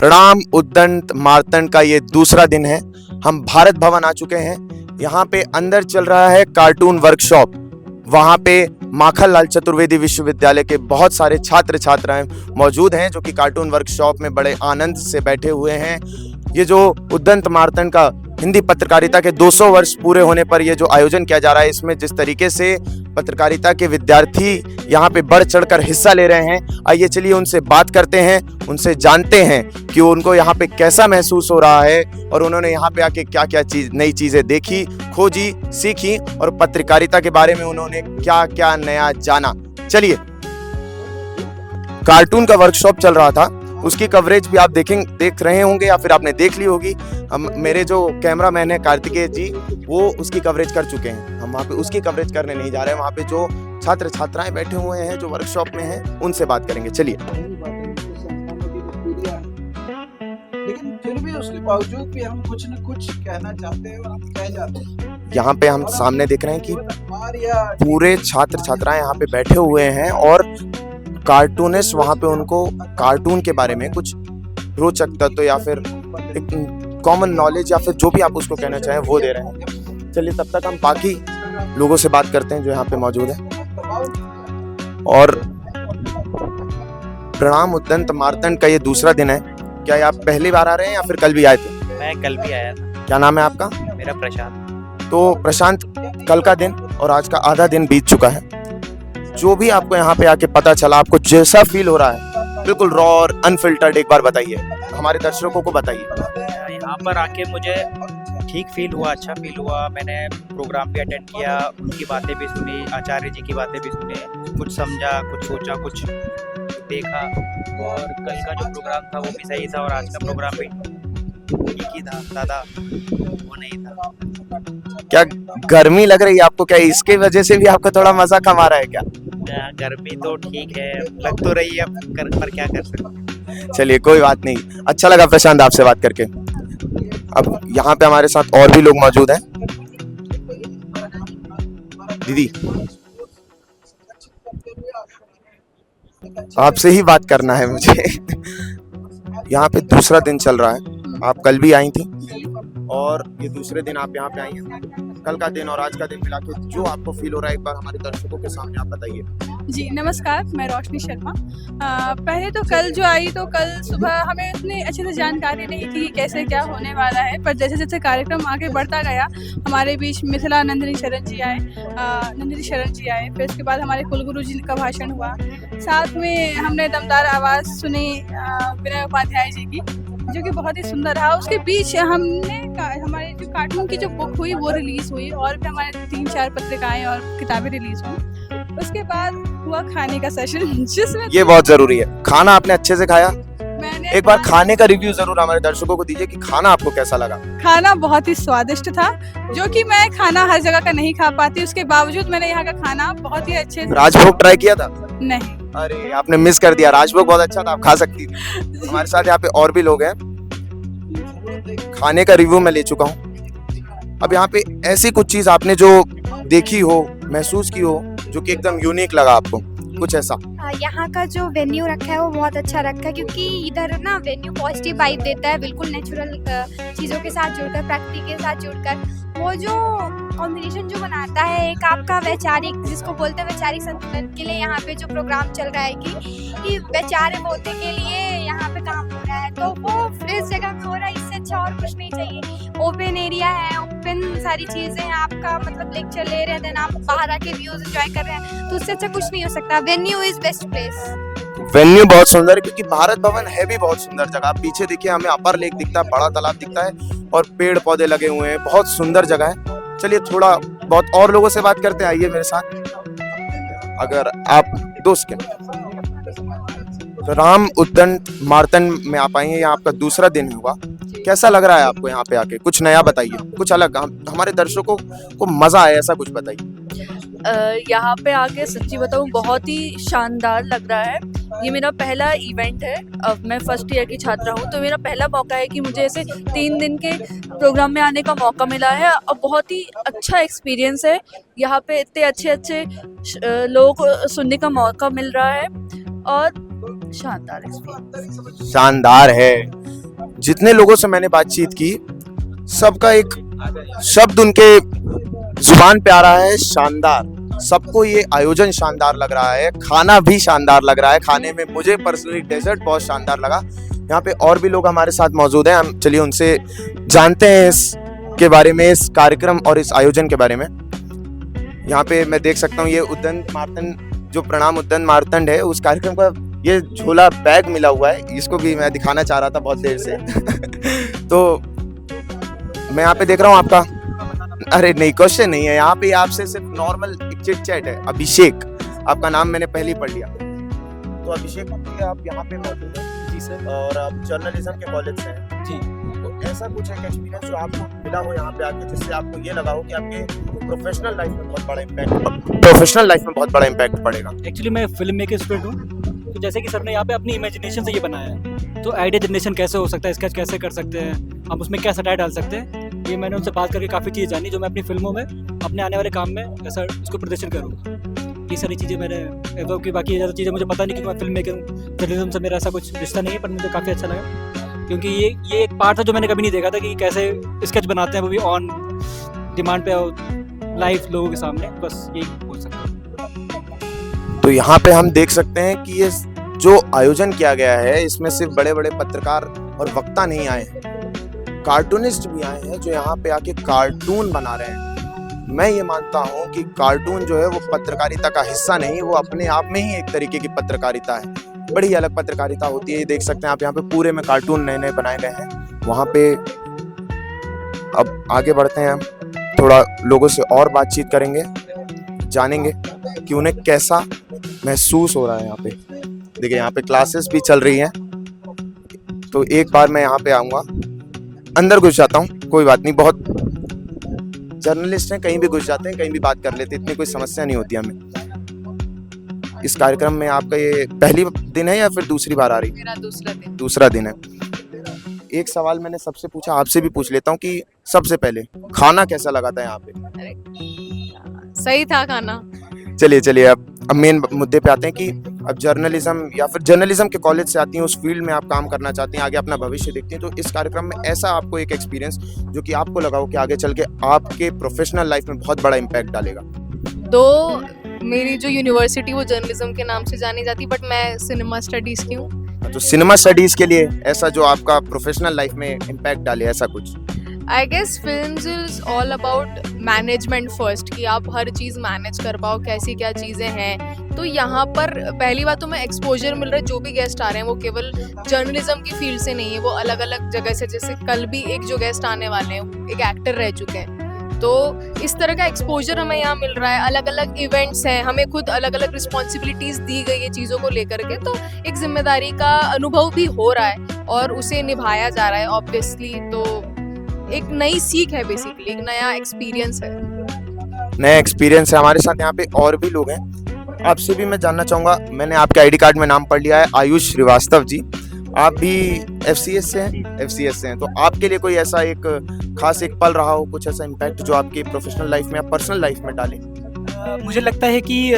प्रणाम उद्दंड मार्तंड का ये दूसरा दिन है। हम भारत भवन आ चुके हैं। यहाँ पे अंदर चल रहा है कार्टून वर्कशॉप। वहाँ पे माखनलाल चतुर्वेदी विश्वविद्यालय के बहुत सारे छात्र छात्राएं मौजूद हैं जो कि कार्टून वर्कशॉप में बड़े आनंद से बैठे हुए हैं। ये जो उद्दंड मार्तंड का हिंदी पत्रकारिता के 200 वर्ष पूरे होने पर ये जो आयोजन किया जा रहा है, इसमें जिस तरीके से पत्रकारिता के विद्यार्थी यहाँ पे बढ़ चढ़कर हिस्सा ले रहे हैं, आइए चलिए उनसे बात करते हैं, उनसे जानते हैं कि उनको यहाँ पे कैसा महसूस हो रहा है और उन्होंने यहाँ पे आके क्या क्या नई चीज़ें देखी, खोजी, सीखी और पत्रकारिता के बारे में उन्होंने क्या क्या नया जाना। चलिए, कार्टून का वर्कशॉप चल रहा था, उसकी कवरेज भी आप देख रहे होंगे या फिर आपने देख ली होगी। हम मेरे जो कैमरामैन है कार्तिकेय जी, वो उसकी कवरेज कर चुके हैं। हम वहाँ पे उसकी कवरेज करने नहीं जा रहे हैं। वहाँ पे जो छात्र छात्राएं बैठे हुए हैं जो वर्कशॉप में हैं, उनसे बात करेंगे। चलिए। लेकिन फिर भी उसके बावजूद भी हम कुछ न कुछ कहना चाहते हैं और हम कह जाते हैं। यहाँ पे हम सामने देख रहे हैं कि पूरे छात्र छात्राएं यहाँ पे बैठे हुए हैं और कार्टूनिस्ट वहाँ पे उनको कार्टून के बारे में कुछ रोचक तत्व या फिर एक कॉमन नॉलेज या फिर जो भी आप उसको कहना चाहें वो दे रहे हैं। चलिए, तब तक हम बाकी लोगों से बात करते हैं जो यहाँ पे मौजूद है। और प्रणाम उद्दंड मार्तंड का ये दूसरा दिन है। क्या आप पहली बार आ रहे हैं या फिर कल भी आए थे? मैं कल भी आया था। क्या नाम है आपका? मेरा प्रशांत। तो प्रशांत, कल का दिन और आज का आधा दिन बीत चुका है। जो भी आपको यहाँ पे आके पता चला, आपको जैसा फील हो रहा है, बिल्कुल रॉ और अनफिल्टर्ड एक बार बताइए, हमारे दर्शकों को बताइए। यहाँ पर आके मुझे ठीक फील हुआ, अच्छा फील हुआ। मैंने प्रोग्राम भी अटेंड किया, उनकी बातें भी सुनी, आचार्य जी की बातें भी सुनी, कुछ समझा, कुछ सोचा, कुछ देखा। और कल का जो प्रोग्राम था वो भी सही था और आज का प्रोग्राम भी ठीक ही था, ज़्यादा वो नहीं था। क्या गर्मी लग रही है आपको? क्या इसके वजह से भी आपको थोड़ा मजा कम आ रहा है क्या? गर्मी तो ठीक है, लग तो रही है, पर क्या कर सकते। चलिए, कोई बात नहीं। अच्छा लगा प्रशांत आपसे बात करके। अब यहाँ पे हमारे साथ और भी लोग मौजूद हैं। दीदी, आपसे ही बात करना है मुझे। यहाँ पे दूसरा दिन चल रहा है। आप कल भी आई थी और ये दूसरे दिन आप यहाँ पे आई हैं। कल का दिन और आज का दिन मिला के जो आपको फील हो रहा है, एक बार हमारे दर्शकों के सामने आप बताइए। जी नमस्कार, मैं रोशनी शर्मा। पहले तो कल जो आई तो कल सुबह हमें उतनी अच्छे से जानकारी नहीं थी कि कैसे क्या होने वाला है, पर जैसे जैसे कार्यक्रम आगे बढ़ता गया, हमारे बीच मिथिला नंदिनी शरण जी आए, फिर उसके बाद हमारे कुलगुरु जी का भाषण हुआ। साथ में हमने दमदार आवाज़ सुनी विनय उपाध्याय जी की, जो कि बहुत ही सुंदर रहा। उसके बीच हमने हमारे जो कार्टून की जो बुक हुई वो रिलीज़ हुई और फिर हमारे 3-4 पत्रिकाएं और किताबें रिलीज़ हुई। उसके बाद हुआ खाने का सेशन, जिसमें ये बहुत जरूरी है। खाना आपने अच्छे से खाया? मैंने एक बार खाने का रिव्यू जरूर हमारे दर्शकों को दीजिए कि खाना आपको कैसा लगा। खाना बहुत ही स्वादिष्ट था, जो कि मैं खाना हर जगह का नहीं खा पाती, उसके बावजूद मैंने यहाँ का खाना बहुत ही अच्छे से। राजभोग ट्राई किया था? नहीं। अरे, आपने मिस कर दिया। राजभोग बहुत अच्छा था, आप खा सकती थी। हमारे साथ यहाँ पे और भी लोग हैं। खाने का रिव्यू मैं ले चुका हूँ। अब यहाँ पे ऐसी कुछ चीज आपने जो देखी हो, महसूस की हो, जो कि एकदम यूनिक लगा आपको, कुछ ऐसा? यहाँ का जो वेन्यू रखा है वो बहुत अच्छा रखा है, क्योंकि इधर ना वेन्यू पॉजिटिव वाइब देता है, बिल्कुल नेचुरल चीज़ों के साथ जुड़कर, प्रकृति के साथ जुड़कर। वो जो कॉम्बिनेशन जो बनाता है एक आपका वैचारिक, जिसको बोलते हैं वैचारिक संतुलन के लिए यहाँ पे जो प्रोग्राम चल रहा है कि वैचारिक होते के लिए यहाँ पे काम हो रहा है, तो वो इस जगह में हो रहा है। इससे अच्छा और कुछ नहीं चाहिए। ओपन एरिया है, ओपन सारी चीज़ें हैं, आपका मतलब लेक्चर ले रहे हैं, देन आप बाहर आके व्यूज एंजॉय कर रहे हैं, तो उससे अच्छा कुछ नहीं हो सकता। Venue is best place. Venue बहुत सुंदर है, क्योंकि भारत भवन है भी बहुत सुंदर जगह। आप पीछे देखिए, हमें अपर लेक दिखता है, बड़ा तालाब दिखता है और पेड़ पौधे लगे हुए हैं। बहुत सुंदर जगह है। चलिए, थोड़ा बहुत और लोगों से बात करते हैं, आइए मेरे साथ। अगर आप दोस्त के राम उद्दंड मार्तंड में आप आई हैं, यहाँ आपका दूसरा दिन हुआ, कैसा लग रहा है आपको यहाँ पे आके? कुछ नया बताइए, कुछ अलग, हमारे दर्शकों को मजा आए ऐसा कुछ बताइए। यहाँ पे आके सच्ची बताऊँ बहुत ही शानदार लग रहा है। ये मेरा पहला इवेंट है। अब मैं फर्स्ट ईयर की छात्रा हूँ, तो मेरा पहला मौका है कि मुझे ऐसे 3 दिन के प्रोग्राम में आने का मौका मिला है और बहुत ही अच्छा एक्सपीरियंस है। यहाँ पे इतने अच्छे लोगों को सुनने का मौका मिल रहा है और शानदार एक्सपीरियंस। शानदार है। जितने लोगों से मैंने बातचीत की, सबका एक शब्द उनके जुबान पे आ रहा है, शानदार। सबको ये आयोजन शानदार लग रहा है, खाना भी शानदार लग रहा है। खाने में मुझे पर्सनली डेजर्ट बहुत शानदार लगा। यहाँ पे और भी लोग हमारे साथ मौजूद हैं, हम चलिए उनसे जानते हैं इस के बारे में, इस कार्यक्रम और इस आयोजन के बारे में। यहाँ पे मैं देख सकता हूँ ये उद्दंड मार्तंड, जो प्रणाम उद्दंड मार्तंड है, उस कार्यक्रम का ये झोला बैग मिला हुआ है, इसको भी मैं दिखाना चाह रहा था बहुत देर से। तो मैं यहाँ पे देख रहा हूँ आपका, अरे नहीं क्वेश्चन नहीं है यहाँ पे, आपसे सिर्फ नॉर्मल एक चिट चैट है। अभिषेक, आपका नाम मैंने पहले ही पढ़ लिया। तो अभिषेक आप यहाँ पे मौजूद हैं जी सर। और आप जर्नलिज्म के कॉलेज से हैं जी। तो ऐसा कुछ एक एक्सपीरियंस जो आपको मिला हो यहाँ पे आके, जिससे आपको ये लगा हो कि आपके प्रोफेशनल लाइफ में बहुत बड़ा इम्पैक्ट पड़ेगा? एक्चुअली मैं फिल्म मेकर स्टूडेंट हूँ, तो जैसे कि सर ने यहाँ पे अपनी इमेजिनेशन से ये बनाया है, तो आइडिया जनरेशन कैसे हो सकता है, स्केच कैसे कर सकते हैं हम, उसमें क्या सटायर डाल सकते हैं, ये मैंने उनसे बात करके काफ़ी चीज़ जानी, जो मैं अपनी फिल्मों में अपने आने वाले काम में ऐसा उसको प्रदर्शन करूँगा। ये सारी चीज़ें मैंने एवं की, बाकी ज़्यादा चीज़ें मुझे पता नहीं क्योंकि मैं फिल्म मेकर हूँ, जर्नलिज्म से मेरा ऐसा कुछ रिश्ता नहीं है, पर मुझे काफ़ी अच्छा लगा क्योंकि ये एक पार्ट था जो मैंने कभी नहीं देखा था कि कैसे स्केच बनाते हैं, वो भी ऑन डिमांड पे लाइव लोगों के सामने। बस यही बोल सकता हूँ। तो यहाँ पे हम देख सकते हैं कि ये जो आयोजन किया गया है, इसमें सिर्फ बड़े बड़े पत्रकार और वक्ता नहीं आए हैं, कार्टूनिस्ट भी आए हैं जो यहाँ पे आके कार्टून बना रहे हैं। मैं ये मानता हूँ कि कार्टून जो है वो पत्रकारिता का हिस्सा नहीं, वो अपने आप में ही एक तरीके की पत्रकारिता है, बड़ी अलग पत्रकारिता होती है। ये देख सकते हैं आप, यहाँ पे पूरे में कार्टून नए नए बनाए गए हैं। वहाँ पे अब आगे बढ़ते हैं, हम थोड़ा लोगों से और बातचीत करेंगे, जानेंगे कि उन्हें कैसा महसूस हो रहा है यहाँ पे। देखिए यहाँ पे क्लासेस भी चल रही हैं, तो एक बार मैं यहाँ पे आऊँगा, अंदर घुस जाता हूँ, कोई बात नहीं, बहुत जर्नलिस्ट हैं, कहीं भी घुस जाते हैं, कहीं भी बात कर लेते हैं, इतनी कोई समस्या नहीं होती हमें। इस कार्यक्रम में आपका ये पहली दिन है या फिर दूसरी बार आ रही? मेरा दूसरा दिन है। एक सवाल मैंने सबसे पूछा, आपसे भी पूछ लेता हूँ कि सबसे पहले खाना कैसा लगा था यहाँ पे? सही था खाना। चलिए अब मेन मुद्दे पे आते हैं कि अब जर्नलिज्म या फिर जर्नलिज्म के कॉलेज से आती हैं, उस फील्ड में आप काम करना चाहती हैं, आगे अपना भविष्य देखती हैं, तो इस कार्यक्रम में ऐसा आपको एक एक्सपीरियंस जो कि आपको लगा हो कि आगे चल के आपके प्रोफेशनल लाइफ में बहुत बड़ा इम्पैक्ट डालेगा? तो मेरी जो यूनिवर्सिटी वो जर्नलिज्म के नाम से जानी जाती, बट मैं सिनेमा स्टडीज़ की हूँ। तो सिनेमा स्टडीज के लिए ऐसा जो आपका प्रोफेशनल लाइफ में इम्पैक्ट डाले, ऐसा कुछ? I guess films is all about management first, कि आप हर चीज़ मैनेज कर पाओ, कैसी क्या चीज़ें हैं। तो यहाँ पर पहली बात तो मैं एक्सपोजर मिल रहा है, जो भी गेस्ट आ रहे हैं वो केवल जर्नलिज्म की फील्ड से नहीं है, वो अलग अलग जगह से, जैसे कल भी एक जो गेस्ट आने वाले हैं एक एक्टर रह चुके हैं, तो इस तरह का एक्सपोजर हमें यहाँ मिल रहा है। अलग अलग इवेंट्स हैं, हमें खुद अलग अलग रिस्पॉन्सिबिलिटीज़ दी गई है चीज़ों को लेकर के, तो एक जिम्मेदारी का अनुभव भी हो रहा है और उसे निभाया जा रहा है ऑब्वियसली। तो एक नई सीख है, बेसिकली एक नया एक्सपीरियंस है। नया एक्सपीरियंस है। हमारे साथ यहाँ पे और भी लोग हैं, आपसे भी मैं जानना चाहूँगा, मैंने आपके आईडी कार्ड में नाम पढ़ लिया है आयुष श्रीवास्तव जी, आप भी एफसीएस से हैं, तो आपके लिए कोई ऐसा एक खास एक पल रहा हो, कुछ ऐसा इम्पैक्ट जो आपकी प्रोफेशनल लाइफ में या पर्सनल लाइफ में डाले? मुझे लगता है कि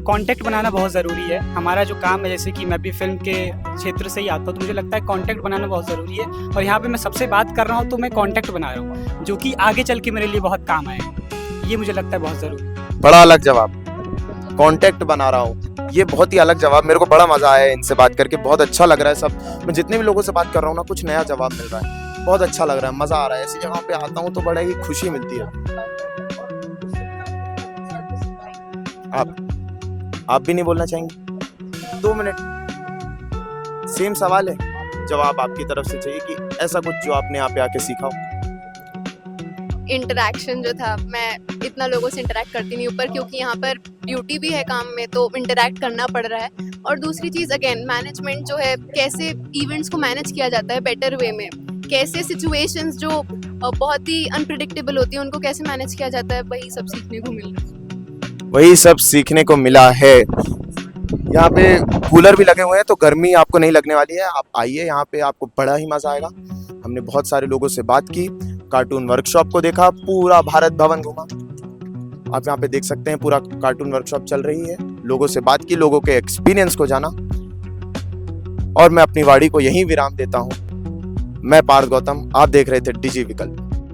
कांटेक्ट बनाना बहुत ज़रूरी है। हमारा जो काम है, जैसे कि मैं भी फिल्म के क्षेत्र से ही आता हूँ, तो मुझे लगता है कांटेक्ट बनाना बहुत ज़रूरी है, और यहाँ पे मैं सबसे बात कर रहा हूँ तो मैं कांटेक्ट बना रहा हूँ जो कि आगे चल के मेरे लिए बहुत काम आए। ये मुझे लगता है बहुत ज़रूरी। बड़ा अलग जवाब, कांटेक्ट बना रहा हूँ, ये बहुत ही अलग जवाब। मेरे को बड़ा मजा आया इनसे बात करके, बहुत अच्छा लग रहा है। सब मैं जितने भी लोगों से बात कर रहा हूँ ना, कुछ नया जवाब मिल रहा है, बहुत अच्छा लग रहा है, मजा आ रहा है। ऐसी जगह पे आता हूँ तो बड़ा ही खुशी मिलती है। आप भी नहीं बोलना चाहेंगे? 2 मिनट। सेम सवाल है, जवाब आपकी तरफ से चाहिए कि ऐसा कुछ जो आपने यहाँ पे आके सीखा हो। इंटरेक्शन जो था, मैं इतना लोगों से इंटरेक्ट करती नहीं ऊपर, क्योंकि यहाँ पर ड्यूटी भी है काम में, तो इंटरेक्ट करना पड़ रहा है। और दूसरी चीज़ अगेन मैनेजमेंट जो है, कैसे इवेंट्स को मैनेज किया जाता है बेटर वे में, कैसे सिचुएशंस जो बहुत ही अनप्रिडिक्टेबल होती है उनको कैसे मैनेज किया जाता है, वही सब सीखने को मिल रहा है। वही सब सीखने को मिला है। यहाँ पे कूलर भी लगे हुए हैं, तो गर्मी आपको नहीं लगने वाली है। आप आइए यहाँ पे, आपको बड़ा ही मजा आएगा। हमने बहुत सारे लोगों से बात की, कार्टून वर्कशॉप को देखा, पूरा भारत भवन घूमा। आप यहाँ पे देख सकते हैं पूरा कार्टून वर्कशॉप चल रही है, लोगों से बात की, लोगों के एक्सपीरियंस को जाना, और मैं अपनी वाणी को यहीं विराम देता हूँ। मैं पार्थ गौतम, आप देख रहे थे डिजी विकल्प।